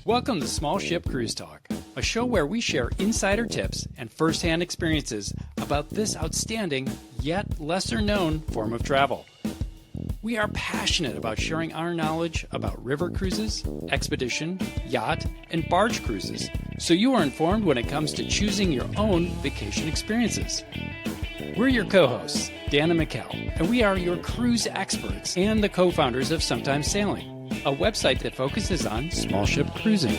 Welcome to Small Ship Cruise Talk, a show where we share insider tips and first-hand experiences about this outstanding, yet lesser-known form of travel. We are passionate about sharing our knowledge about river cruises, expedition, yacht, and barge cruises, so you are informed when it comes to choosing your own vacation experiences. We're your co-hosts, Dan and Mikkel, and we are your cruise experts and the co-founders of Sometimes Sailing, a website that focuses on small ship cruising.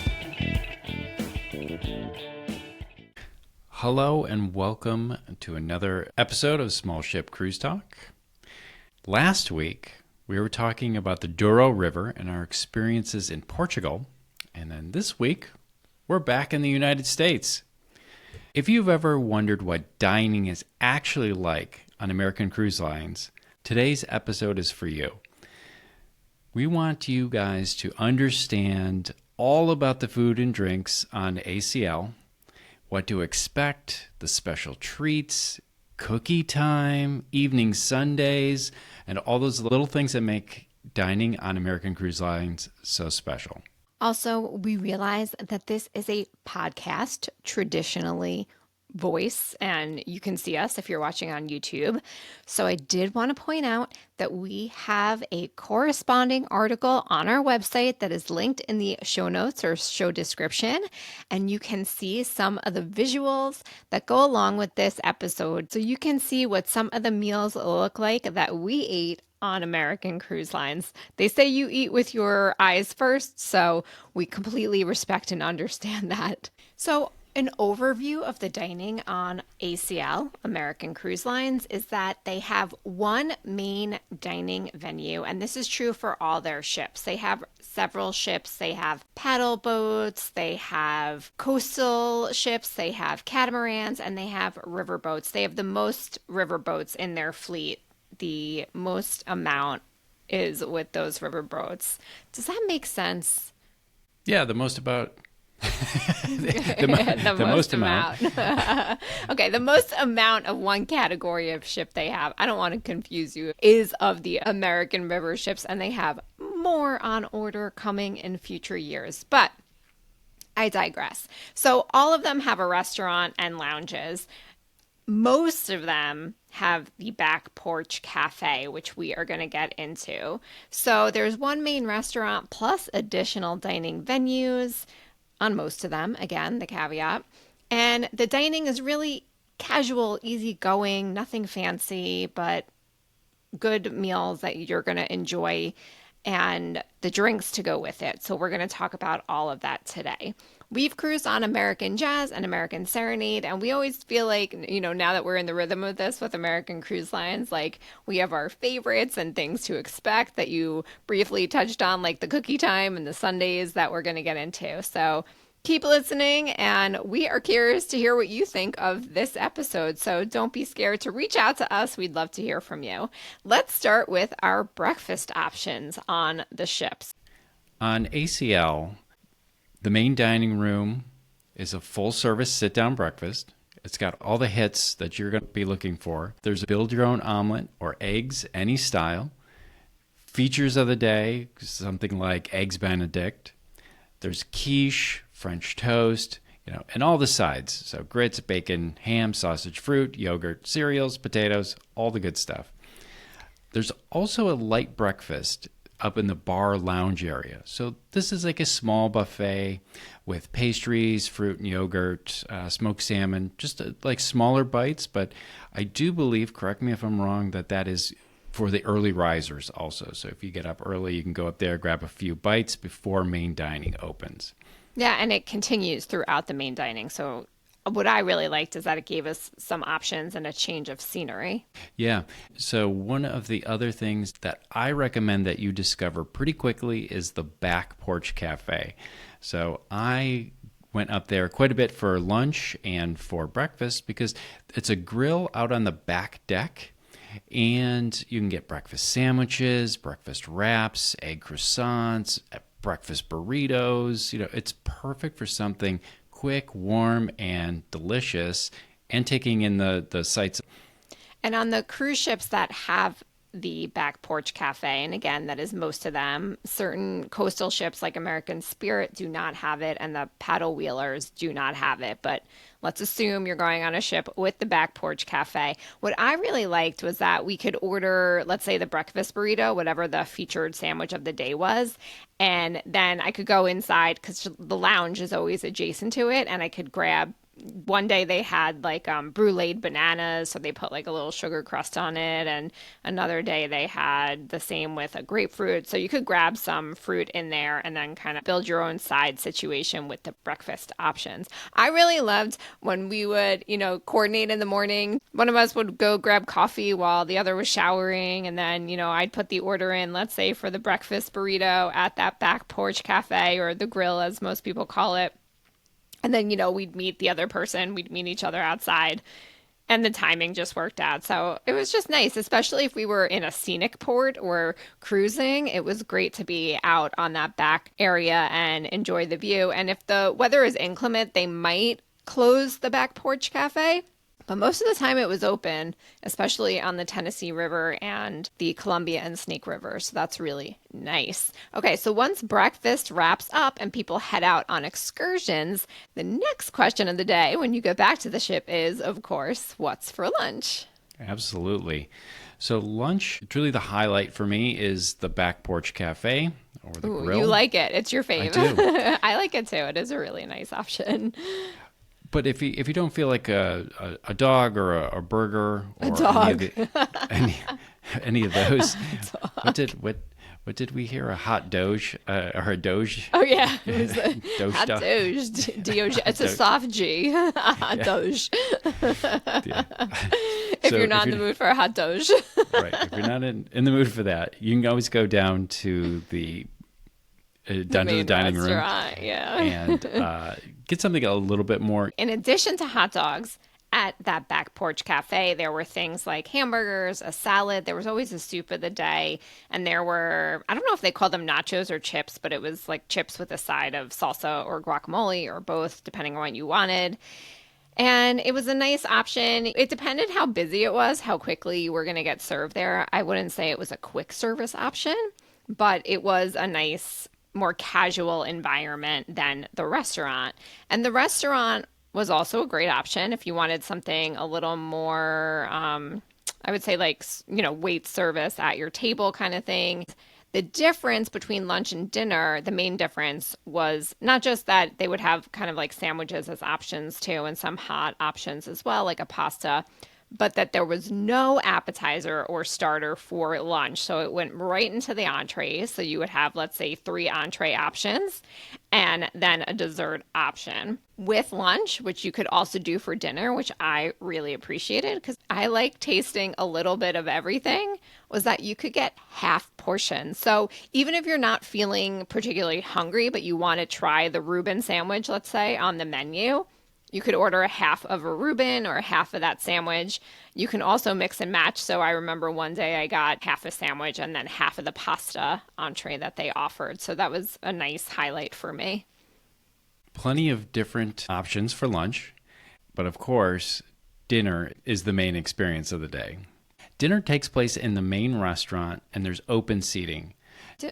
Hello and welcome to another episode of Small Ship Cruise Talk. Last week, we were talking about the Douro River and our experiences in Portugal. And then this week, we're back in the United States. If you've ever wondered what dining is actually like on American cruise lines, today's episode is for you. We want you guys to understand all about the food and drinks on ACL, what to expect, the special treats, cookie time, evening sundaes, and all those little things that make dining on American cruise lines so special. Also, we realize that this is a podcast, traditionally voice, and you can see us if you're watching on YouTube. So I did want to point out that we have a corresponding article on our website that is linked in the show notes or show description, and you can see some of the visuals that go along with this episode. So you can see what some of the meals look like that we ate on American cruise lines. They say you eat with your eyes first, so we completely respect and understand that. So an overview of the dining on ACL, American Cruise Lines, is that they have one main dining venue, and this is true for all their ships. They have several ships. They have paddle boats, they have coastal ships, they have catamarans, and they have river boats. They have the most river boats in their fleet. The most amount is with those river boats. Does that make sense? Yeah, the most about... the most amount. Okay, the most amount of one category of ship they have, I don't want to confuse you, is of the American river ships, and they have more on order coming in future years. But I digress. So all of them have a restaurant and lounges. Most of them have the Back Porch Cafe, which we are going to get into. So there's one main restaurant plus additional dining venues on most of them, again, the caveat. And the dining is really casual, easygoing, nothing fancy, but good meals that you're going to enjoy and the drinks to go with it. So we're going to talk about all of that today. We've cruised on American Jazz and American Serenade, and we always feel like, now that we're in the rhythm of this with American Cruise Lines, like we have our favorites and things to expect that you briefly touched on, like the cookie time and the sundaes that we're going to get into. So keep listening, and we are curious to hear what you think of this episode. So don't be scared to reach out to us. We'd love to hear from you. Let's start with our breakfast options on the ships. On ACL, the main dining room is a full-service sit-down breakfast. It's got all the hits that you're going to be looking for. There's a build-your-own omelet or eggs, any style. Features of the day, something like Eggs Benedict. There's quiche, French toast, and all the sides. So grits, bacon, ham, sausage, fruit, yogurt, cereals, potatoes, all the good stuff. There's also a light breakfast up in the bar lounge area. So this is like a small buffet with pastries, fruit and yogurt, smoked salmon, just like smaller bites. But I do believe, correct me if I'm wrong, that is for the early risers also. So if you get up early, you can go up there, grab a few bites before main dining opens. Yeah, and it continues throughout the main dining. So what I really liked is that it gave us some options and a change of scenery. Yeah. So one of the other things that I recommend that you discover pretty quickly is the Back Porch Cafe. So I went up there quite a bit for lunch and for breakfast because it's a grill out on the back deck. And you can get breakfast sandwiches, breakfast wraps, egg croissants, breakfast burritos. It's perfect for something quick, warm, and delicious, and taking in the sights. And on the cruise ships that have the Back Porch Cafe. And again, that is most of them. Certain coastal ships like American Spirit do not have it, and the paddle wheelers do not have it. But let's assume you're going on a ship with the Back Porch Cafe. What I really liked was that we could order, let's say, the breakfast burrito, whatever the featured sandwich of the day was. And then I could go inside because the lounge is always adjacent to it, and I could grab. One day they had like bruleed bananas, so they put like a little sugar crust on it. And another day they had the same with a grapefruit. So you could grab some fruit in there and then kind of build your own side situation with the breakfast options. I really loved when we would, coordinate in the morning. One of us would go grab coffee while the other was showering. And then, I'd put the order in, let's say for the breakfast burrito at that Back Porch Cafe, or the grill as most people call it. And then, we'd meet the other person. We'd meet each other outside. And the timing just worked out. So it was just nice, especially if we were in a scenic port or cruising. It was great to be out on that back area and enjoy the view. And if the weather is inclement, they might close the Back Porch Cafe. But most of the time it was open, especially on the Tennessee River and the Columbia and Snake River. So that's really nice. Okay, so once breakfast wraps up and people head out on excursions, the next question of the day when you get back to the ship is, of course, what's for lunch? Absolutely. So lunch, truly the highlight for me is the Back Porch Cafe or the grill. You like it. It's your fave. I do. I like it too. It is a really nice option. But if you don't feel like a dog or a burger or a dog. any of those, what did we hear? A hot doge or a doge? Oh yeah, it was a doge hot doge. D-O-G. It's a soft G. Hot doge. Yeah. If you're not in the mood for a hot doge. Right. If you're not in the mood for that, you can always go down to the dining room, yeah, and get something a little bit more. In addition to hot dogs, at that Back Porch Cafe, there were things like hamburgers, a salad. There was always a soup of the day, and there were, I don't know if they called them nachos or chips, but it was like chips with a side of salsa or guacamole or both, depending on what you wanted. And it was a nice option. It depended how busy it was, how quickly you were going to get served there. I wouldn't say it was a quick service option, but it was a nice, more casual environment than the restaurant. And the restaurant was also a great option if you wanted something a little more, I would say like, wait service at your table kind of thing. The difference between lunch and dinner, the main difference was not just that they would have kind of like sandwiches as options too, and some hot options as well, like a pasta, but that there was no appetizer or starter for lunch. So it went right into the entrees. So you would have, let's say, 3 entree options and then a dessert option. With lunch, which you could also do for dinner, which I really appreciated because I like tasting a little bit of everything, was that you could get half portions. So even if you're not feeling particularly hungry, but you want to try the Reuben sandwich, let's say, on the menu, you could order a half of a Reuben or a half of that sandwich. You can also mix and match. So I remember one day I got half a sandwich and then half of the pasta entree that they offered. So that was a nice highlight for me. Plenty of different options for lunch. But of course, dinner is the main experience of the day. Dinner takes place in the main restaurant and there's open seating.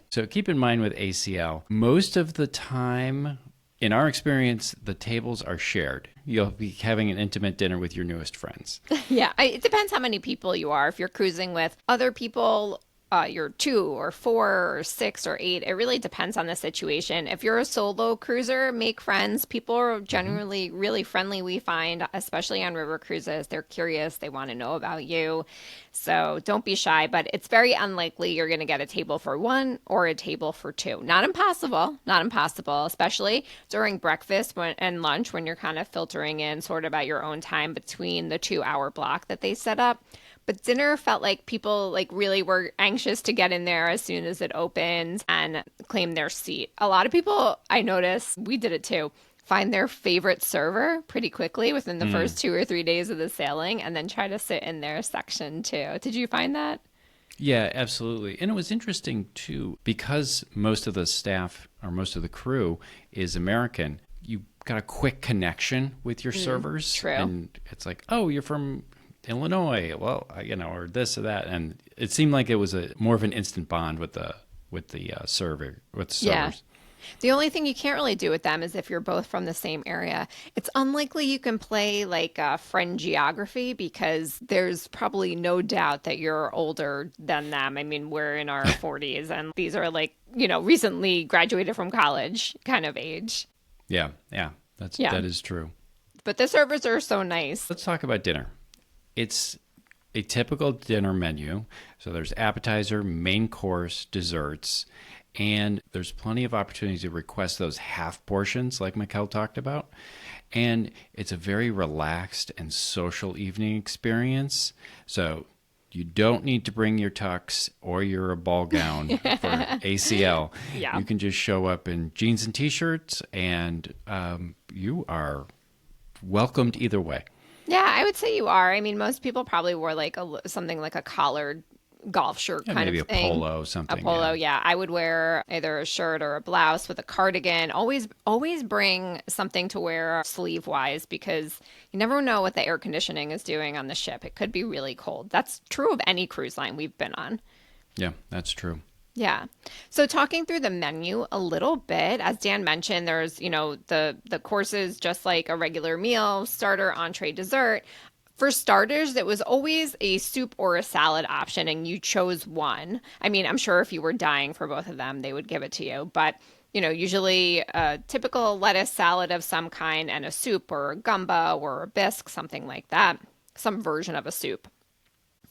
So keep in mind with ACL, most of the time, in our experience, the tables are shared. You'll be having an intimate dinner with your newest friends. Yeah, it depends how many people you are. If you're cruising with other people, you're 2 or 4 or 6 or 8. It really depends on the situation. If you're a solo cruiser, make friends. People are generally really friendly, we find, especially on river cruises. They're curious. They want to know about you. So don't be shy, but it's very unlikely you're going to get a table for 1 or a table for 2. Not impossible, especially during breakfast and lunch when you're kind of filtering in sort of at your own time between the 2-hour block that they set up. But dinner felt like people really were anxious to get in there as soon as it opened and claim their seat. A lot of people, I noticed, we did it too, find their favorite server pretty quickly within the first 2 or 3 days of the sailing and then try to sit in their section too. Did you find that? Yeah, absolutely. And it was interesting too, because most of the staff or most of the crew is American, you got a quick connection with your servers. True. And it's like, oh, you're from Illinois. Well, or this or that. And it seemed like it was more of an instant bond with the servers. Yeah. The only thing you can't really do with them is if you're both from the same area. It's unlikely you can play like friend geography because there's probably no doubt that you're older than them. I mean, we're in our 40s and these are like, recently graduated from college kind of age. Yeah. That is true. But the servers are so nice. Let's talk about dinner. It's a typical dinner menu. So there's appetizer, main course, desserts, and there's plenty of opportunities to request those half portions like Mikkel talked about. And it's a very relaxed and social evening experience. So you don't need to bring your tux or your ball gown for ACL. Yeah. You can just show up in jeans and T-shirts, and you are welcomed either way. Yeah, I would say you are. I mean, most people probably wore like something like a collared golf shirt kind maybe of thing. Maybe a polo, something. A polo, yeah. I would wear either a shirt or a blouse with a cardigan. Always bring something to wear sleeve-wise because you never know what the air conditioning is doing on the ship. It could be really cold. That's true of any cruise line we've been on. Yeah, that's true. Yeah. So talking through the menu a little bit, as Dan mentioned, there's, the courses just like a regular meal, starter, entree, dessert. For starters, it was always a soup or a salad option, and you chose one. I mean, I'm sure if you were dying for both of them, they would give it to you. But, usually a typical lettuce salad of some kind and a soup or a gumbo or a bisque, something like that, some version of a soup.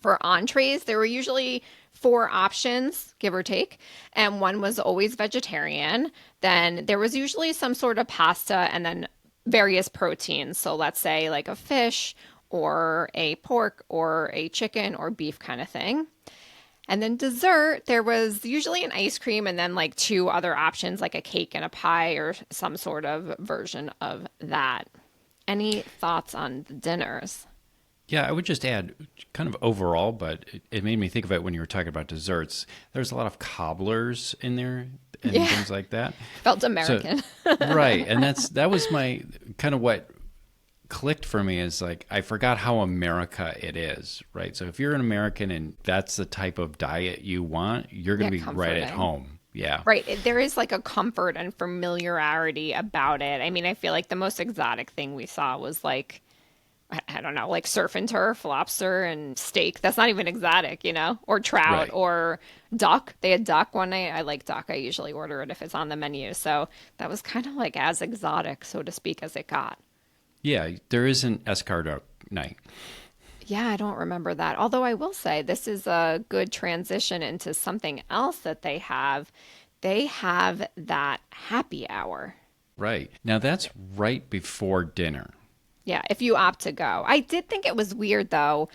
For entrees, there were usually 4 options, give or take, and one was always vegetarian. Then there was usually some sort of pasta and then various proteins. So let's say like a fish or a pork or a chicken or beef kind of thing. And then dessert, there was usually an ice cream and then like 2 other options like a cake and a pie or some sort of version of that. Any thoughts on the dinners? Yeah, I would just add kind of overall, but it made me think of it when you were talking about desserts. There's a lot of cobblers in there and things like that. Felt American. So, right. And that was my kind of what clicked for me is like, I forgot how America it is, right? So if you're an American and that's the type of diet you want, you're going to be right at home. Yeah. Right. There is like a comfort and familiarity about it. I mean, I feel like the most exotic thing we saw was like, I don't know, like surf and turf, lobster and steak. That's not even exotic, or trout or duck. They had duck one night. I like duck. I usually order it if it's on the menu. So that was kind of like as exotic, so to speak, as it got. Yeah, there is an escargot night. Yeah, I don't remember that. Although I will say this is a good transition into something else that they have. They have that happy hour. Right. Now that's right before dinner. Yeah, if you opt to go. I did think it was weird, though.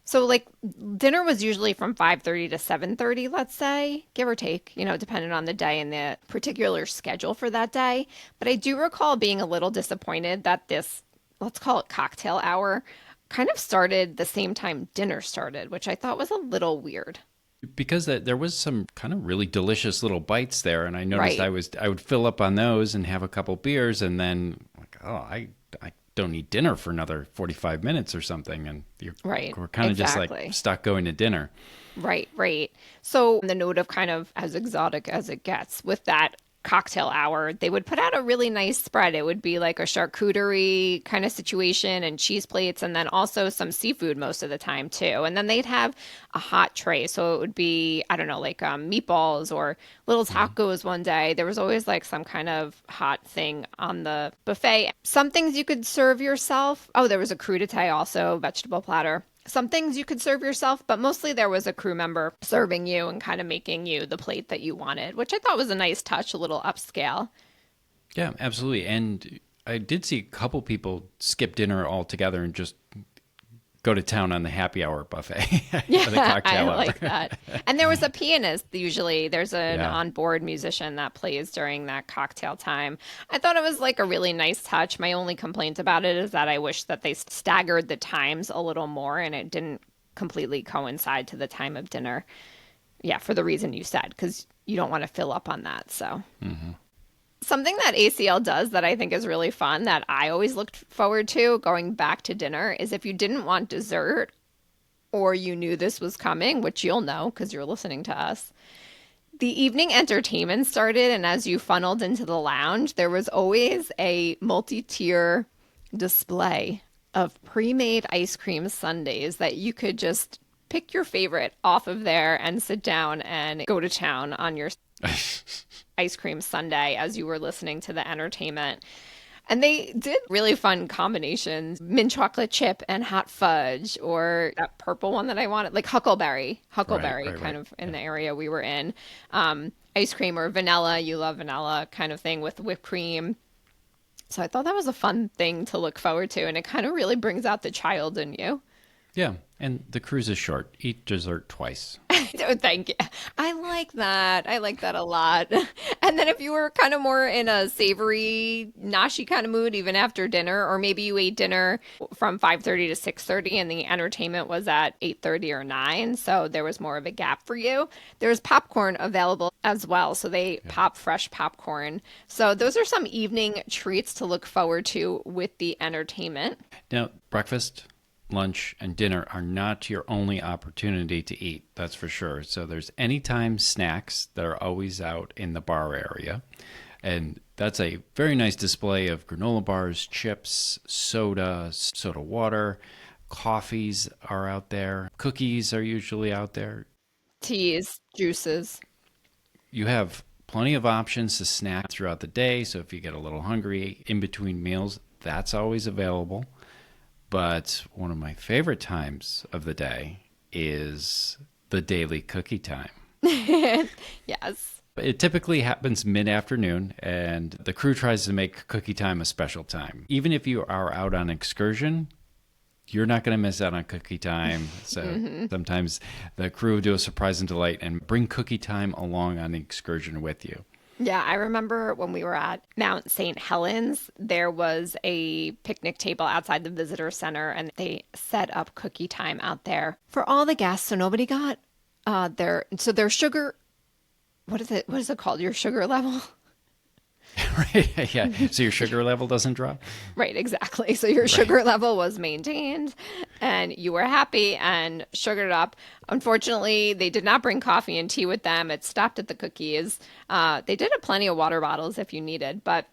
So, like, dinner was usually from 5:30 to 7:30, let's say, give or take, depending on the day and the particular schedule for that day. But I do recall being a little disappointed that this, let's call it cocktail hour, kind of started the same time dinner started, which I thought was a little weird. Because there was some kind of really delicious little bites there, and I noticed I would fill up on those and have a couple beers, and then, like, I don't need dinner for another 45 minutes or something. And we're kind of just like stuck going to dinner. Right. So on the note of kind of as exotic as it gets with that cocktail hour, they would put out a really nice spread. It would be like a charcuterie kind of situation and cheese plates and then also some seafood most of the time too. And then they'd have a hot tray. So it would be, I don't know, like meatballs or little tacos one day. There was always like some kind of hot thing on the buffet. Some things you could serve yourself. Oh, there was a crudité also, vegetable platter. Some things you could serve yourself, but mostly there was a crew member serving you and kind of making you the plate that you wanted, which I thought was a nice touch, a little upscale. Yeah, absolutely. And I did see a couple people skip dinner altogether and just go to town on the happy hour buffet. Yeah, the cocktail hour. Like that. And there was a pianist, usually. There's an onboard musician that plays during that cocktail time. I thought it was like a really nice touch. My only complaint about it is that I wish that they staggered the times a little more and it didn't completely coincide to the time of dinner. Yeah, for the reason you said, because you don't want to fill up on that. So. Mm-hmm. something that ACL does that I think is really fun that I always looked forward to going back to dinner is if you didn't want dessert or you knew this was coming, which you'll know because you're listening to us, the evening entertainment started. And as you funneled into the lounge, there was always a multi-tier display of pre-made ice cream sundaes that you could just pick your favorite off of there and sit down and go to town on your ice cream sundae as you were listening to the entertainment. And they did really fun combinations, mint chocolate chip and hot fudge, or that purple one that I wanted, like huckleberry kind of in the area we were in. Ice cream or vanilla, you love vanilla kind of thing with whipped cream. So I thought that was a fun thing to look forward to, and it kind of really brings out the child in you. Yeah, and the cruise is short. Eat dessert twice. Thank you. I like that. I like that a lot. And then if you were kind of more in a savory, noshy kind of mood, even after dinner, or maybe you ate dinner from 5:30 to 6:30 and the entertainment was at 8:30 or 9, so there was more of a gap for you. There's popcorn available as well, so they pop fresh popcorn. So those are some evening treats to look forward to with the entertainment. Now, breakfast, lunch, and dinner are not your only opportunity to eat, that's for sure. So there's anytime snacks that are always out in the bar area. And that's a very nice display of granola bars, chips, soda water, coffees are out there, cookies are usually out there. Teas, juices. You have plenty of options to snack throughout the day. So if you get a little hungry in between meals, that's always available. But one of my favorite times of the day is the daily cookie time. Yes. It typically happens mid-afternoon, and the crew tries to make cookie time a special time. Even if you are out on excursion, you're not going to miss out on cookie time. So sometimes the crew do a surprise and delight and bring cookie time along on the excursion with you. Yeah, I remember when we were at Mount St. Helens, there was a picnic table outside the visitor center, and they set up cookie time out there for all the guests. So nobody got their sugar. What is it? What is it called? Your sugar level? Right. Yeah. So your sugar level doesn't drop? Right, exactly. So your sugar level was maintained and you were happy and sugared up. Unfortunately, they did not bring coffee and tea with them. It stopped at the cookies. They did have plenty of water bottles if you needed. But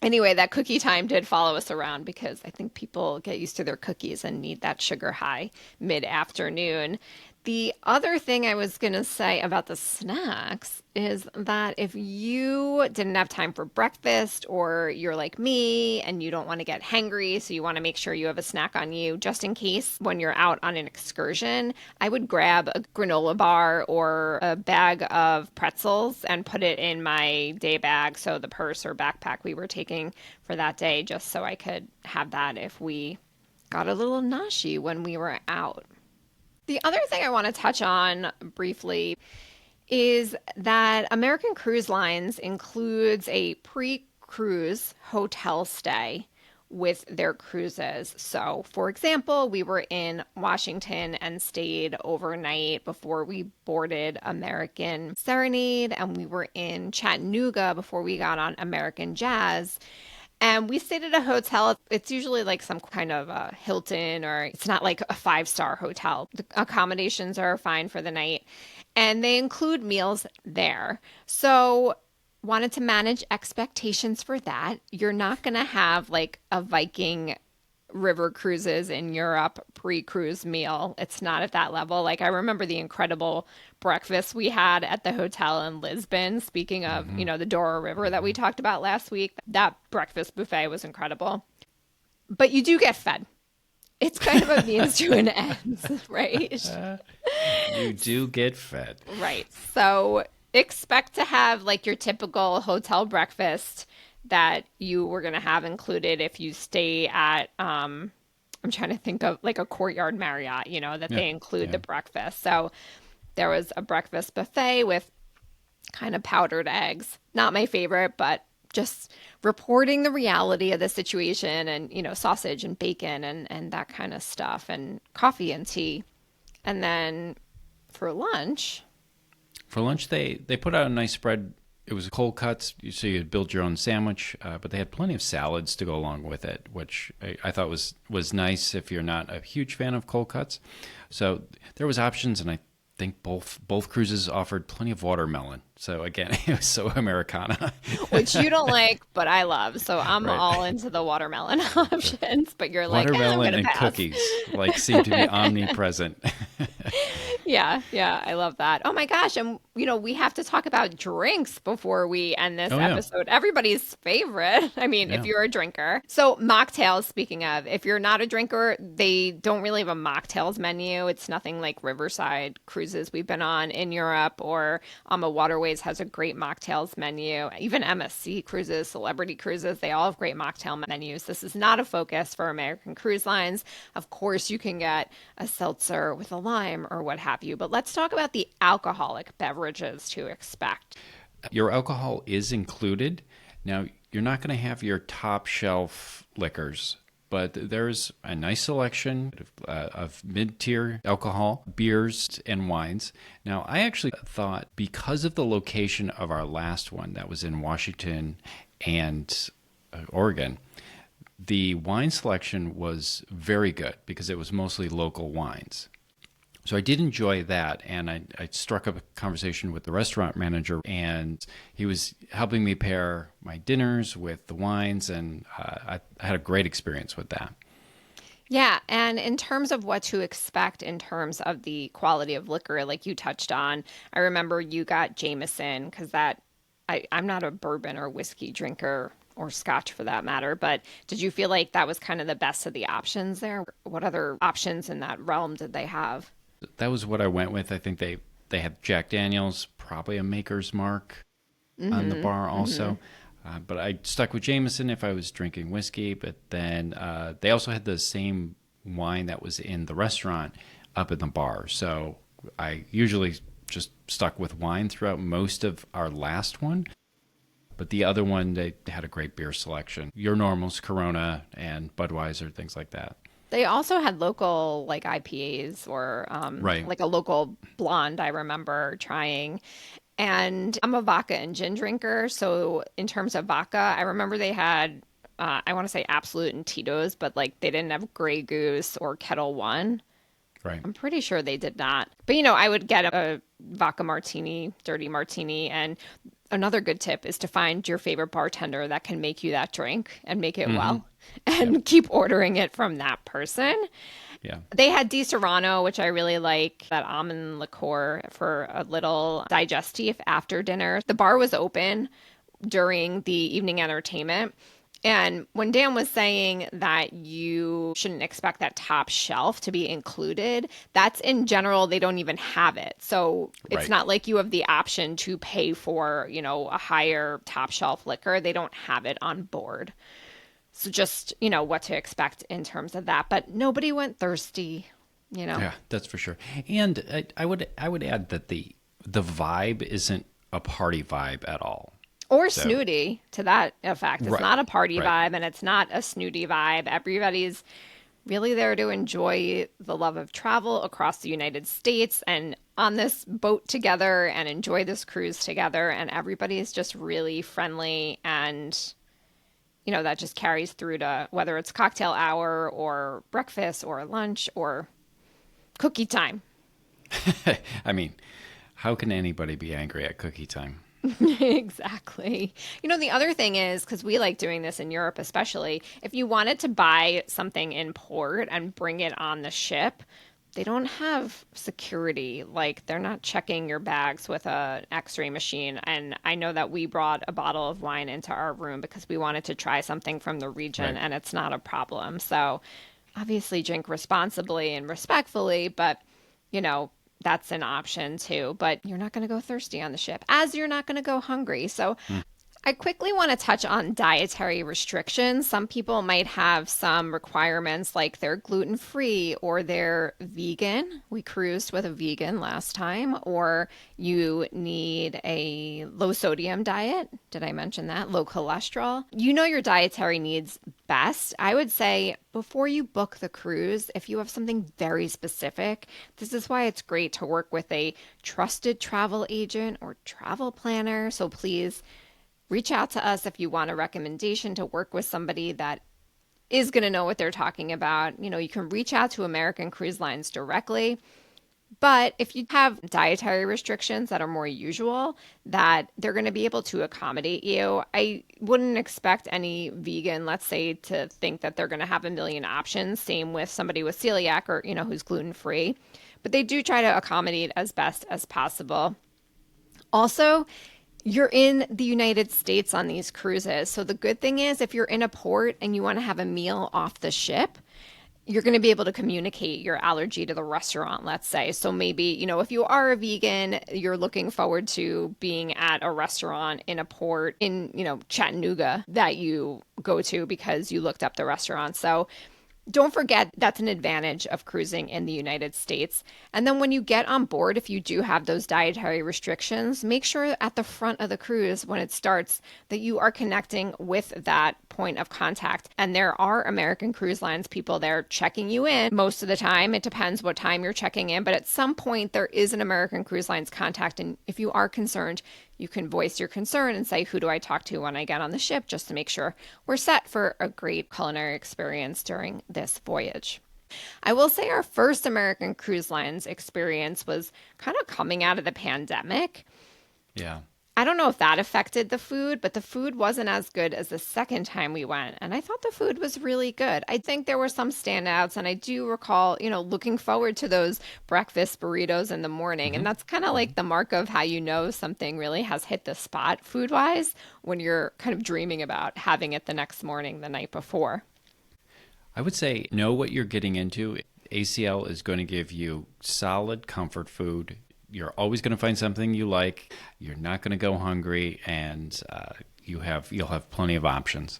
anyway, that cookie time did follow us around because I think people get used to their cookies and need that sugar high mid-afternoon. The other thing I was going to say about the snacks is that if you didn't have time for breakfast or you're like me and you don't want to get hangry, so you want to make sure you have a snack on you just in case when you're out on an excursion, I would grab a granola bar or a bag of pretzels and put it in my day bag, so the purse or backpack we were taking for that day, just so I could have that if we got a little noshy when we were out. The other thing I want to touch on briefly is that American Cruise Lines includes a pre-cruise hotel stay with their cruises. So, for example, we were in Washington and stayed overnight before we boarded American Serenade, and we were in Chattanooga before we got on American Jazz. And we stayed at a hotel. It's usually like some kind of a Hilton, or it's not like a 5-star hotel. The accommodations are fine for the night, and they include meals there. So wanted to manage expectations for that. You're not going to have like a Viking river cruises in Europe pre-cruise meal. It's not at that level. Like I remember the incredible breakfast we had at the hotel in Lisbon. Speaking of, the Douro River that we talked about last week, that breakfast buffet was incredible. But you do get fed. It's kind of a means to an end, right? You do get fed. Right. So expect to have like your typical hotel breakfast that you were going to have included if you stay at, I'm trying to think of like a Courtyard Marriott, that they include the breakfast. So there was a breakfast buffet with kind of powdered eggs. Not my favorite, but just reporting the reality of the situation, and, sausage and bacon and that kind of stuff, and coffee and tea. And then for lunch, they put out a nice spread It was cold cuts, so you'd build your own sandwich, but they had plenty of salads to go along with it, which I thought was nice if you're not a huge fan of cold cuts. So there was options, and I think both cruises offered plenty of watermelon. So again, it was so Americana. Which you don't like, but I love. So I'm Right. all into the watermelon options, but you're like, I'm Watermelon going to and pass. cookies seem to be omnipresent. Yeah, I love that. Oh my gosh, and we have to talk about drinks before we end this Oh, yeah. episode. Everybody's favorite. I mean, if Yeah. you're a drinker. So mocktails, speaking of, if you're not a drinker, they don't really have a mocktails menu. It's nothing like Riverside cruises we've been on in Europe, or a Waterways has a great mocktails menu. Even MSC cruises, Celebrity cruises, they all have great mocktail menus. This is not a focus for American Cruise Lines. Of course, you can get a seltzer with a lime or what have you, but let's talk about the alcoholic beverages to expect. Your alcohol is included. Now, you're not going to have your top shelf liquors, but there's a nice selection of mid-tier alcohol, beers, and wines. Now, I actually thought because of the location of our last one that was in Washington and Oregon, the wine selection was very good because it was mostly local wines. So I did enjoy that, and I struck up a conversation with the restaurant manager, and he was helping me pair my dinners with the wines, and I had a great experience with that. Yeah, and in terms of what to expect in terms of the quality of liquor, like you touched on, I remember you got Jameson because I'm not a bourbon or whiskey drinker or scotch for that matter, but did you feel like that was kind of the best of the options there? What other options in that realm did they have? That was what I went with. I think they had Jack Daniels, probably a Maker's Mark on the bar also. But I stuck with Jameson if I was drinking whiskey. But then they also had the same wine that was in the restaurant up in the bar. So I usually just stuck with wine throughout most of our last one. But the other one, they had a great beer selection. Your normals, Corona and Budweiser, things like that. They also had local like IPAs or Right. like a local blonde I remember trying. And I'm a vodka and gin drinker. So in terms of vodka, I remember they had, I want to say Absolute and Tito's, but like they didn't have Grey Goose or Kettle One. Right. I'm pretty sure they did not. But I would get a vodka martini, dirty martini. And another good tip is to find your favorite bartender that can make you that drink and make it well and keep ordering it from that person. Yeah. They had Di Serrano, which I really like, that almond liqueur for a little digestif after dinner. The bar was open during the evening entertainment. And when Dan was saying that you shouldn't expect that top shelf to be included, that's in general, they don't even have it. So it's Right. not like you have the option to pay for, a higher top shelf liquor. They don't have it on board. So just, what to expect in terms of that. But nobody went thirsty, Yeah, that's for sure. And I would add that the vibe isn't a party vibe at all. Or So- snooty to that effect. It's Right, not a party right. vibe and it's not a snooty vibe. Everybody's really there to enjoy the love of travel across the United States and on this boat together and enjoy this cruise together. And everybody is just really friendly and that just carries through to whether it's cocktail hour or breakfast or lunch or cookie time. I mean, how can anybody be angry at cookie time? Exactly. The other thing is, because we like doing this in Europe, especially, if you wanted to buy something in port and bring it on the ship, they don't have security. Like, they're not checking your bags with an x-ray machine. And I know that we brought a bottle of wine into our room because we wanted to try something from the region, Right. and it's not a problem. So obviously drink responsibly and respectfully, but, that's an option too. But you're not going to go thirsty on the ship, as you're not going to go hungry. So I quickly want to touch on dietary restrictions. Some people might have some requirements like they're gluten-free or they're vegan. We cruised with a vegan last time, or you need a low sodium diet. Did I mention that? Low cholesterol. You know your dietary needs best. I would say before you book the cruise, if you have something very specific, this is why it's great to work with a trusted travel agent or travel planner. So please reach out to us if you want a recommendation to work with somebody that is going to know what they're talking about. You know, you can reach out to American Cruise Lines directly. But if you have dietary restrictions that are more usual, that they're going to be able to accommodate you. I wouldn't expect any vegan, let's say, to think that they're going to have a million options. Same with somebody with celiac or, you know, who's gluten-free. But they do try to accommodate as best as possible. Also, you're in the United States on these cruises. So the good thing is if you're in a port and you want to have a meal off the ship, you're going to be able to communicate your allergy to the restaurant, let's say. So maybe, you know, if you are a vegan, you're looking forward to being at a restaurant in a port in, you know, Chattanooga that you go to because you looked up the restaurant. So don't forget that's an advantage of cruising in the United States. And then when you get on board, if you do have those dietary restrictions, make sure at the front of the cruise when it starts that you are connecting with that point of contact. And there are American Cruise Lines people there checking you in most of the time. It depends what time you're checking in, but at some point there is an American Cruise Lines contact. And if you are concerned, you can voice your concern and say, who do I talk to when I get on the ship, just to make sure we're set for a great culinary experience during this voyage. I will say our first American Cruise Lines experience was kind of coming out of the pandemic. Yeah. I don't know if that affected the food, but the food wasn't as good as the second time we went. And I thought the food was really good. I think there were some standouts. And I do recall, you know, looking forward to those breakfast burritos in the morning. And that's kind of like the mark of how you know something really has hit the spot food-wise when you're kind of dreaming about having it the next morning, the night before. I would say know what you're getting into. ACL is going to give you solid comfort food. You're always going to find something you like. You're not going to go hungry, and you'll have plenty of options.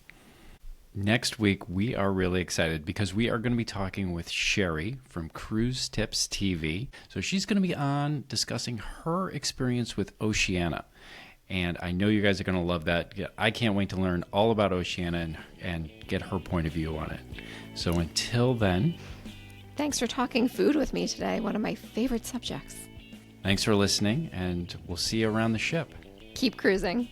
Next week, we are really excited because we are going to be talking with Sherry from Cruise Tips TV. So she's going to be on discussing her experience with Oceania. And I know you guys are going to love that. I can't wait to learn all about Oceania and get her point of view on it. So until then, thanks for talking food with me today, one of my favorite subjects. Thanks for listening, and we'll see you around the ship. Keep cruising.